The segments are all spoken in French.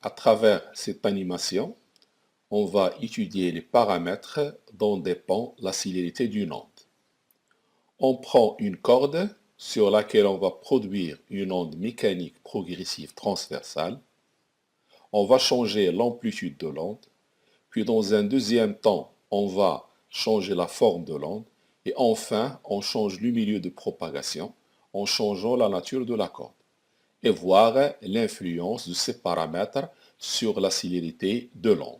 À travers cette animation, on va étudier les paramètres dont dépend la célérité d'une onde. On prend une corde sur laquelle on va produire une onde mécanique progressive transversale. On va changer l'amplitude de l'onde, puis dans un deuxième temps, on va changer la forme de l'onde, et enfin, on change le milieu de propagation en changeant la nature de la corde, et voir l'influence de ces paramètres sur la célérité de l'onde.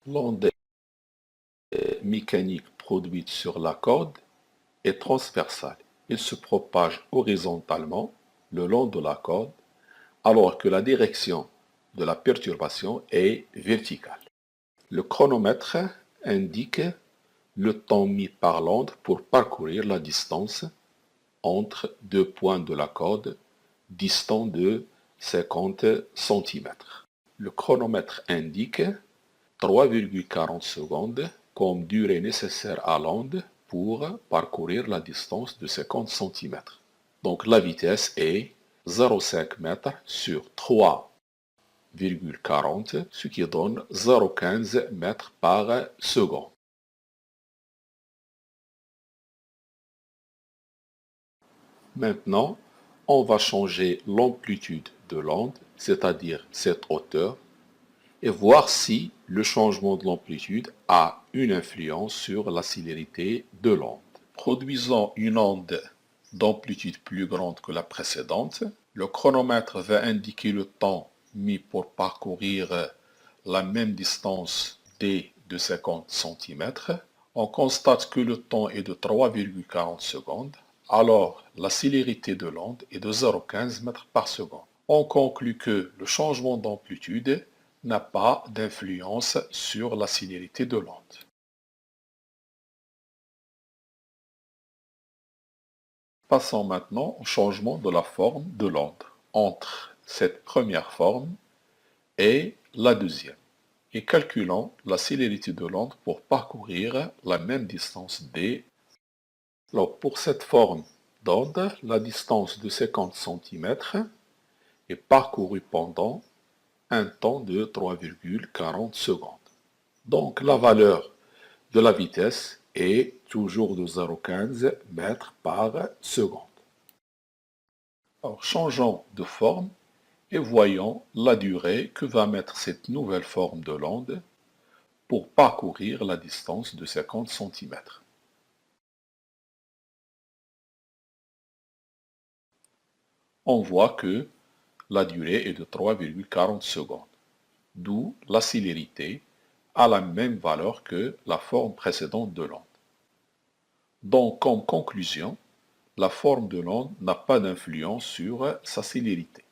L'onde mécanique produite sur la corde est transversale. Il se propage horizontalement le long de la corde, alors que la direction de la perturbation est verticale. Le chronomètre indique le temps mis par l'onde pour parcourir la distance entre deux points de la corde distants de 50 cm. Le chronomètre indique 3,40 secondes comme durée nécessaire à l'onde pour parcourir la distance de 50 cm. Donc la vitesse est 0,5 m sur 3,40, ce qui donne 0,15 m par seconde. Maintenant, on va changer l'amplitude de l'onde, c'est-à-dire cette hauteur, et voir si le changement de l'amplitude a une influence sur la célérité de l'onde. Produisant une onde d'amplitude plus grande que la précédente, le chronomètre va indiquer le temps mis pour parcourir la même distance d de 50 cm. On constate que le temps est de 3,40 secondes, alors la célérité de l'onde est de 0,15 m par seconde. On conclut que le changement d'amplitude n'a pas d'influence sur la célérité de l'onde. Passons maintenant au changement de la forme de l'onde entre cette première forme et la deuxième, et calculons la célérité de l'onde pour parcourir la même distance d. Alors, pour cette forme d'onde, la distance de 50 cm est parcourue pendant un temps de 3,40 secondes. Donc la valeur de la vitesse est toujours de 0,15 m par seconde. Alors changeons de forme et voyons la durée que va mettre cette nouvelle forme de l'onde pour parcourir la distance de 50 cm. On voit que la durée est de 3,40 secondes, d'où la célérité a la même valeur que la forme précédente de l'onde. Donc, comme conclusion, la forme de l'onde n'a pas d'influence sur sa célérité.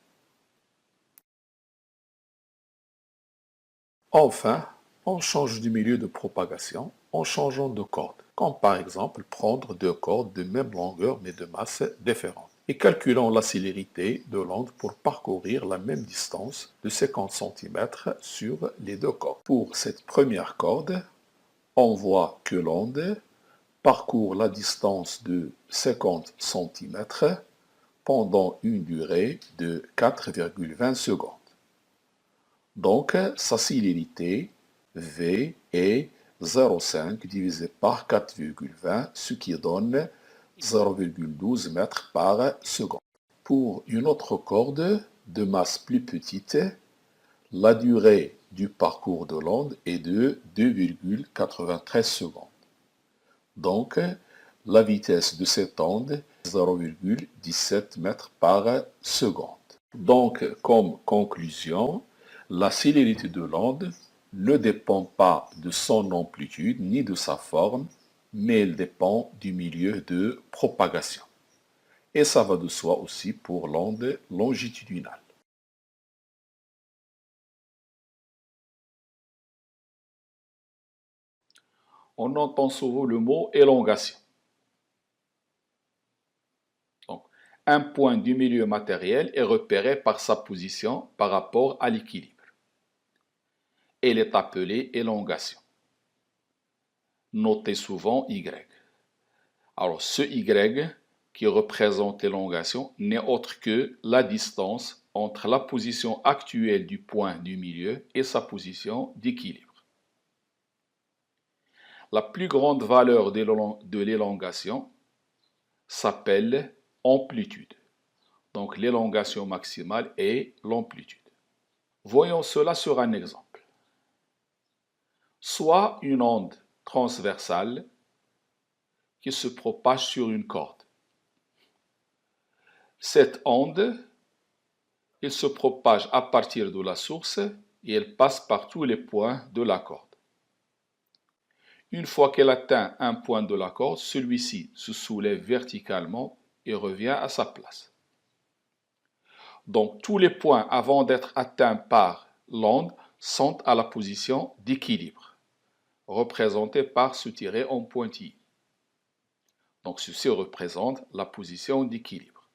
Enfin, on change du milieu de propagation en changeant de corde, comme par exemple prendre deux cordes de même longueur mais de masse différente. Et calculons la célérité de l'onde pour parcourir la même distance de 50 cm sur les deux cordes. Pour cette première corde, on voit que l'onde parcourt la distance de 50 cm pendant une durée de 4,20 secondes. Donc, sa célérité V est 0,5 divisé par 4,20, ce qui donne 0,12 m par seconde. Pour une autre corde de masse plus petite, la durée du parcours de l'onde est de 2,93 secondes. Donc, la vitesse de cette onde est 0,17 m par seconde. Donc, comme conclusion, la célérité de l'onde ne dépend pas de son amplitude ni de sa forme, mais elle dépend du milieu de propagation. Et ça va de soi aussi pour l'onde longitudinale. On entend souvent le mot élongation. Donc, un point du milieu matériel est repéré par sa position par rapport à l'équilibre. Elle est appelée élongation. Notez souvent Y. Alors, ce Y qui représente l'élongation n'est autre que la distance entre la position actuelle du point du milieu et sa position d'équilibre. La plus grande valeur de l'élongation s'appelle amplitude. Donc l'élongation maximale est l'amplitude. Voyons cela sur un exemple. Soit une onde transversale qui se propage sur une corde. Cette onde, elle se propage à partir de la source et elle passe par tous les points de la corde. Une fois qu'elle atteint un point de la corde, celui-ci se soulève verticalement et revient à sa place. Donc tous les points avant d'être atteints par l'onde sont à la position d'équilibre, représentée par ce tiret en pointillé. Donc ceci représente la position d'équilibre.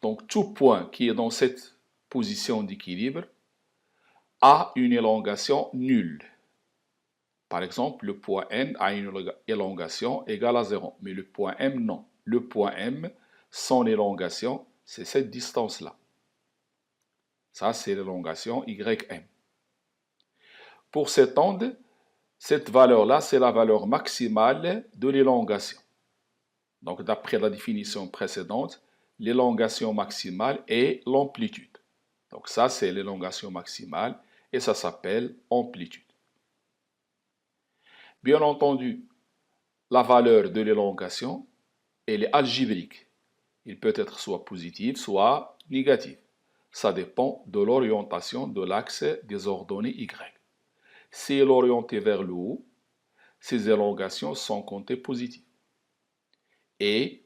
Donc tout point qui est dans cette position d'équilibre a une élongation nulle. Par exemple, le point N a une élongation égale à 0, mais le point M non. Le point M, son élongation, c'est cette distance-là. Ça, c'est l'élongation YM. Pour cette onde, cette valeur-là, c'est la valeur maximale de l'élongation. Donc, d'après la définition précédente, l'élongation maximale est l'amplitude. Donc, ça, c'est l'élongation maximale et ça s'appelle amplitude. Bien entendu, la valeur de l'élongation, elle est algébrique. Il peut être soit positif, soit négatif. Ça dépend de l'orientation de l'axe des ordonnées Y. Si elle est orientée vers le haut, ces élongations sont comptées positives. Et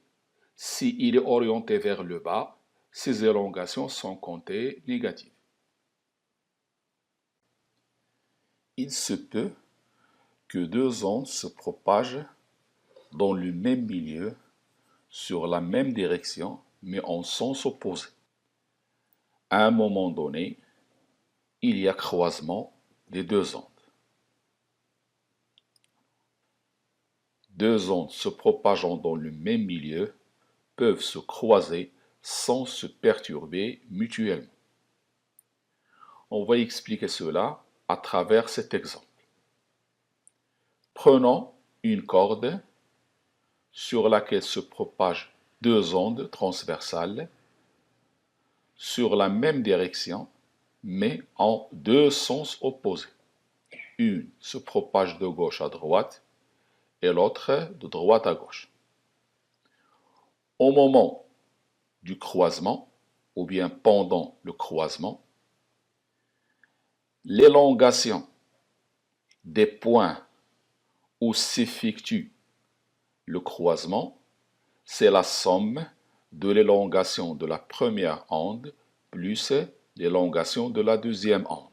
s'il est orienté vers le bas, ces élongations sont comptées négatives. Il se peut que deux ondes se propagent dans le même milieu, sur la même direction, mais en sens opposé. À un moment donné, il y a croisement des deux ondes. Deux ondes se propageant dans le même milieu peuvent se croiser sans se perturber mutuellement. On va expliquer cela à travers cet exemple. Prenons une corde sur laquelle se propagent deux ondes transversales sur la même direction, mais en deux sens opposés. Une se propage de gauche à droite et l'autre de droite à gauche. Au moment du croisement, ou bien pendant le croisement, l'élongation des points où s'effectue le croisement, c'est la somme de l'élongation de la première onde plus l'élongation de la deuxième onde.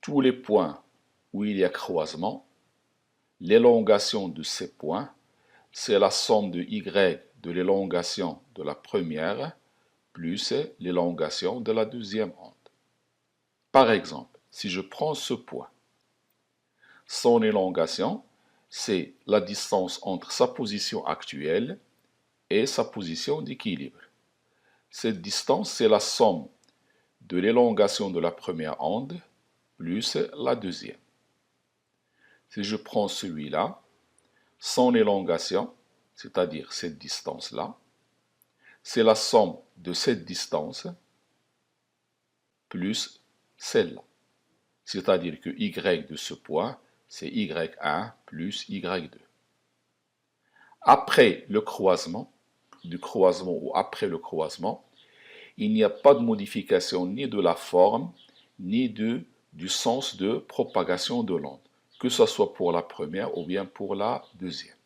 Tous les points où il y a croisement, l'élongation de ces points, c'est la somme de y de l'élongation de la première plus l'élongation de la deuxième onde. Par exemple, si je prends ce point, son élongation, c'est la distance entre sa position actuelle et sa position d'équilibre. Cette distance, c'est la somme de l'élongation de la première onde plus la deuxième. Si je prends celui-là, son élongation, c'est-à-dire cette distance-là, c'est la somme de cette distance plus celle-là. C'est-à-dire que y de ce point, c'est y1 plus y2. Après le croisement, ou après le croisement, il n'y a pas de modification ni de la forme, ni du sens de propagation de l'onde, que ce soit pour la première ou bien pour la deuxième.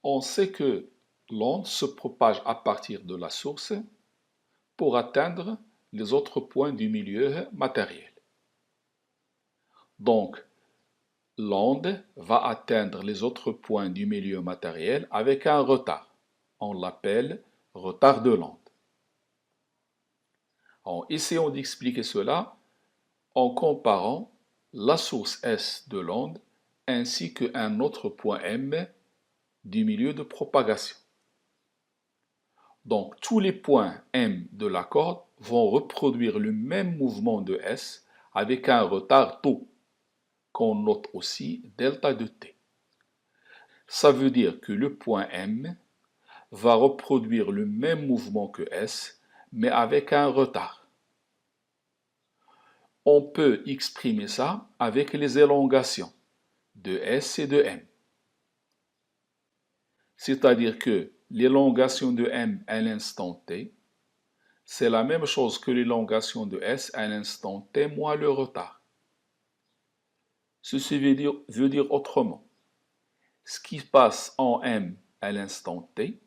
On sait que l'onde se propage à partir de la source pour atteindre les autres points du milieu matériel. Donc, l'onde va atteindre les autres points du milieu matériel avec un retard. On l'appelle retard de l'onde. Essayons d'expliquer cela en comparant la source S de l'onde ainsi qu'un autre point M du milieu de propagation. Donc, tous les points M de la corde vont reproduire le même mouvement de S avec un retard τ, qu'on note aussi delta de t. Ça veut dire que le point M va reproduire le même mouvement que S, mais avec un retard. On peut exprimer ça avec les élongations de S et de M. C'est-à-dire que l'élongation de M à l'instant t, c'est la même chose que l'élongation de S à l'instant t moins le retard. Ceci veut dire autrement. Ce qui passe en M à l'instant t,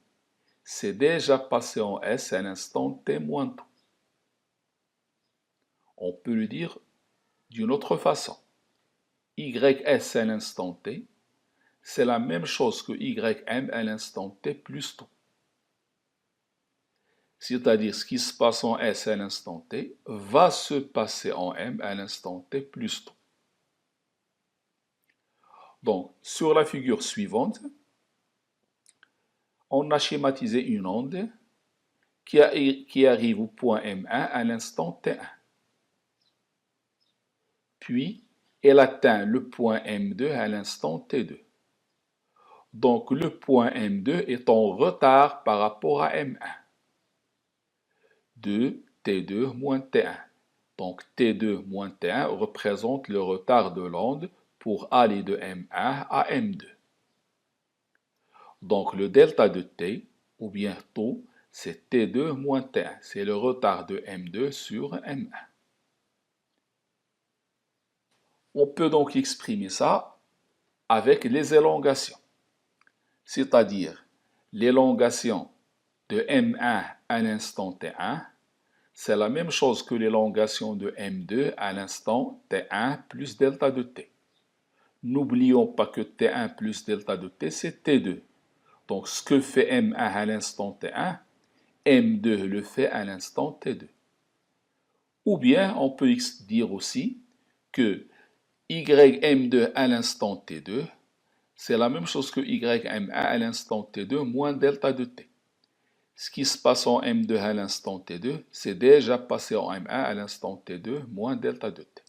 c'est déjà passé en S à l'instant t moins tout. On peut le dire d'une autre façon. YS à l'instant t, c'est la même chose que YM à l'instant t plus tout. C'est-à-dire ce qui se passe en S à l'instant t va se passer en M à l'instant t plus tout. Donc, sur la figure suivante, on a schématisé une onde qui arrive au point M1 à l'instant T1. Puis, elle atteint le point M2 à l'instant T2. Donc, le point M2 est en retard par rapport à M1. De T2 moins T1. Donc, T2 moins T1 représente le retard de l'onde pour aller de M1 à M2. Donc, le delta de T, ou bien τ, c'est T2 moins T1. C'est le retard de M2 sur M1. On peut donc exprimer ça avec les élongations. C'est-à-dire, l'élongation de M1 à l'instant T1, c'est la même chose que l'élongation de M2 à l'instant T1 plus delta de T. N'oublions pas que T1 plus delta de T, c'est T2. Donc, ce que fait M1 à l'instant T1, M2 le fait à l'instant T2. Ou bien, on peut dire aussi que YM2 à l'instant T2, c'est la même chose que YM1 à l'instant T2 moins delta de T. Ce qui se passe en M2 à l'instant T2, c'est déjà passé en M1 à l'instant T2 moins delta de T.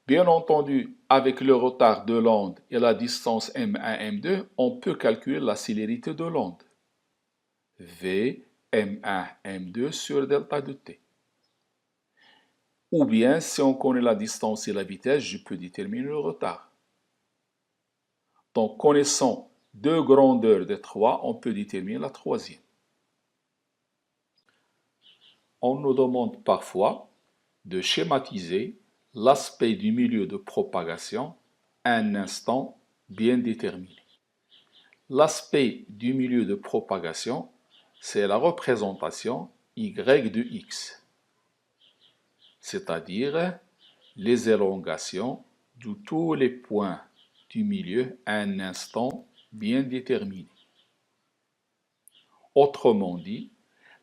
Bien entendu, avec le retard de l'onde et la distance M1-M2, on peut calculer la célérité de l'onde. V M1-M2 sur delta de T. Ou bien, si on connaît la distance et la vitesse, je peux déterminer le retard. Donc, connaissant deux grandeurs de 3, on peut déterminer la troisième. On nous demande parfois de schématiser l'aspect du milieu de propagation à un instant bien déterminé. L'aspect du milieu de propagation, c'est la représentation y de x, c'est-à-dire les élongations de tous les points du milieu à un instant bien déterminé. Autrement dit,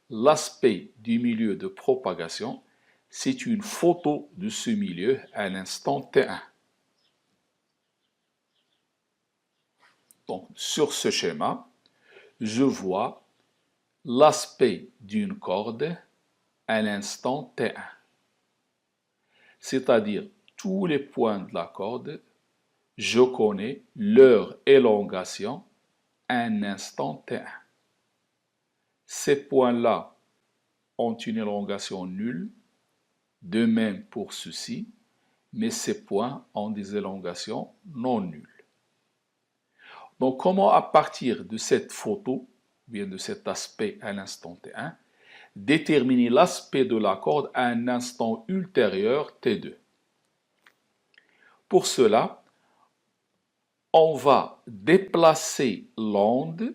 l'aspect du milieu de propagation, c'est une photo de ce milieu à l'instant T1. Donc, sur ce schéma, je vois l'aspect d'une corde à l'instant T1. c'est-à-dire tous les points de la corde, je connais leur élongation à un instant t1. Ces points-là ont une élongation nulle, de même pour ceci, mais ces points ont des élongations non nulles. Donc, comment à partir de cette photo, bien de cet aspect à l'instant t1, déterminer l'aspect de la corde à un instant ultérieur t2? Pour cela, on va déplacer l'onde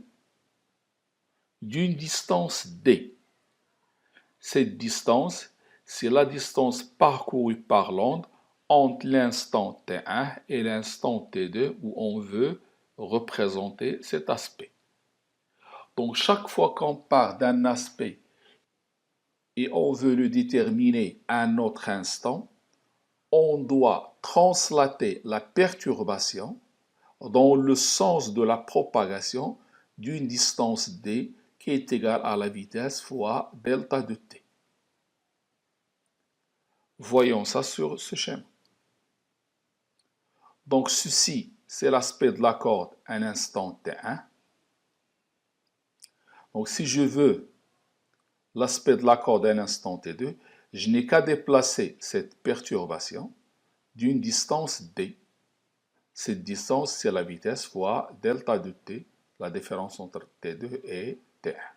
d'une distance d. Cette distance, c'est la distance parcourue par l'onde entre l'instant t1 et l'instant t2 où on veut représenter cet aspect. Donc chaque fois qu'on part d'un aspect et on veut le déterminer à un autre instant, on doit translater la perturbation dans le sens de la propagation d'une distance d qui est égale à la vitesse fois delta de t. Voyons ça sur ce schéma. Donc ceci, c'est l'aspect de la corde à un instant t1. Donc si je veux l'aspect de la corde à un instant t2, je n'ai qu'à déplacer cette perturbation d'une distance d. Cette distance, c'est la vitesse fois delta de t, la différence entre t2 et t1.